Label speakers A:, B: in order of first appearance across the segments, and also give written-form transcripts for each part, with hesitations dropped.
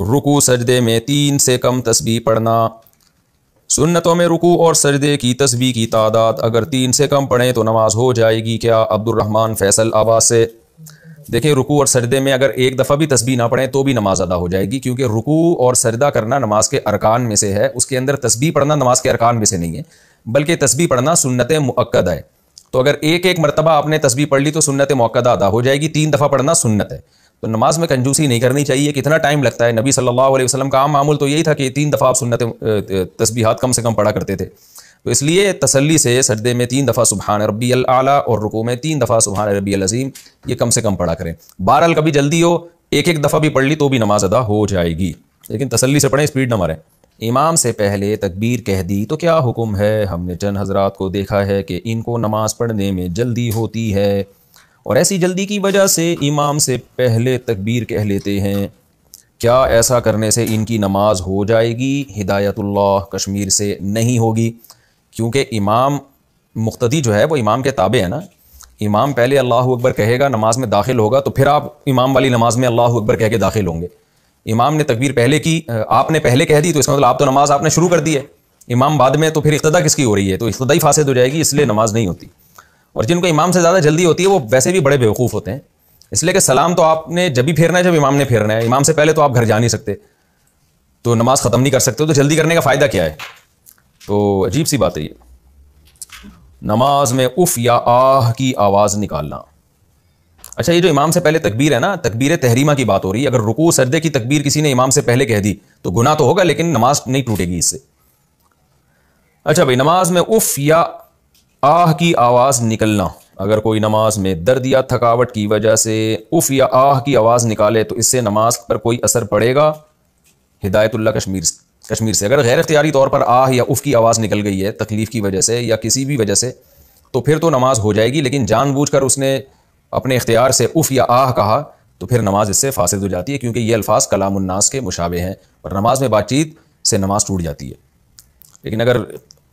A: رکوع سجدے میں 3 سے کم تسبیح پڑھنا۔ سنتوں میں رکوع اور سجدے کی تسبیح کی تعداد اگر 3 سے کم پڑھیں تو نماز ہو جائے گی کیا؟ عبد الرحمن فیصل آباد سے۔ دیکھیں رکوع اور سجدے میں اگر ایک دفعہ بھی تسبیح نہ پڑھیں تو بھی نماز ادا ہو جائے گی، کیونکہ رکوع اور سجدہ کرنا نماز کے ارکان میں سے ہے، اس کے اندر تسبیح پڑھنا نماز کے ارکان میں سے نہیں ہے، بلکہ تسبیح پڑھنا سنت مؤکدہ ہے۔ تو اگر ایک مرتبہ آپ نے تسبیح پڑھ لی تو سنت مؤکدہ ادا ہو جائے گی، 3 دفعہ پڑھنا سنت ہے۔ تو نماز میں کنجوسی نہیں کرنی چاہیے۔ کتنا ٹائم لگتا ہے؟ نبی صلی اللہ علیہ وسلم کا عام معمول تو یہی تھا کہ 3 دفعہ آپ سنت تسبیحات کم سے کم پڑھا کرتے تھے۔ تو اس لیے تسلی سے سجدے میں 3 دفعہ سبحان ربی الاعلیٰ اور رکوع میں 3 دفعہ سبحان ربی العظیم یہ کم سے کم پڑھا کریں۔ بہرحال کبھی جلدی ہو ایک دفعہ بھی پڑھ لی تو بھی نماز ادا ہو جائے گی، لیکن تسلی سے پڑھیں، اسپیڈ نہ ماریں۔ امام سے پہلے تکبیر کہہ دی تو کیا حکم ہے؟ ہم نے چند حضرات کو دیکھا ہے کہ ان کو نماز پڑھنے میں جلدی ہوتی ہے اور ایسی جلدی کی وجہ سے امام سے پہلے تکبیر کہہ لیتے ہیں، کیا ایسا کرنے سے ان کی نماز ہو جائے گی؟ ہدایت اللہ کشمیر سے نہیں ہوگی، کیونکہ امام مقتدی جو ہے وہ امام کے تابع ہے نا۔ امام پہلے اللہ اکبر کہے گا، نماز میں داخل ہوگا تو پھر آپ امام والی نماز میں اللہ اکبر کہہ کے داخل ہوں گے۔ امام نے تکبیر پہلے کی، آپ نے پہلے کہہ دی تو اس کا مطلب آپ تو نماز آپ نے شروع کر دی ہے، امام بعد میں، تو پھر اقتدا کس کی ہو رہی ہے؟ تو اقتدا ہی فاسد ہو جائے گی، اس لیے نماز نہیں ہوتی۔ اور جن کو امام سے زیادہ جلدی ہوتی ہے وہ ویسے بھی بڑے بیوقوف ہوتے ہیں، اس لیے کہ سلام تو آپ نے جب بھی پھیرنا ہے جب امام نے پھیرنا ہے، امام سے پہلے تو آپ گھر جا نہیں سکتے، تو نماز ختم نہیں کر سکتے، تو جلدی کرنے کا فائدہ کیا ہے؟ تو عجیب سی بات ہے یہ۔ نماز میں اف یا آہ کی آواز نکالنا۔ اچھا یہ جو امام سے پہلے تکبیر ہے نا، تکبیر تحریمہ کی بات ہو رہی ہے۔ اگر رکوع سجدے کی تکبیر کسی نے امام سے پہلے کہہ دی تو گناہ تو ہوگا لیکن نماز نہیں ٹوٹے گی اس سے۔ اچھا بھائی، نماز میں اف یا آہ کی آواز نکلنا، اگر کوئی نماز میں درد یا تھکاوٹ کی وجہ سے اف یا آہ کی آواز نکالے تو اس سے نماز پر کوئی اثر پڑے گا؟ ہدایت اللہ کشمیر سے۔ اگر غیر اختیاری طور پر آہ یا اف کی آواز نکل گئی ہے تکلیف کی وجہ سے یا کسی بھی وجہ سے تو پھر تو نماز ہو جائے گی، لیکن جان بوجھ کر اس نے اپنے اختیار سے اف یا آہ کہا تو پھر نماز اس سے فاسد ہو جاتی ہے، کیونکہ یہ الفاظ کلام الناس کے مشابہ ہیں اور نماز میں بات چیت سے نماز ٹوٹ جاتی ہے۔ لیکن اگر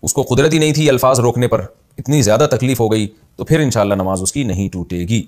A: اس کو قدرت ہی نہیں تھی الفاظ روکنے پر، اتنی زیادہ تکلیف ہو گئی تو پھر انشاءاللہ نماز اس کی نہیں ٹوٹے گی۔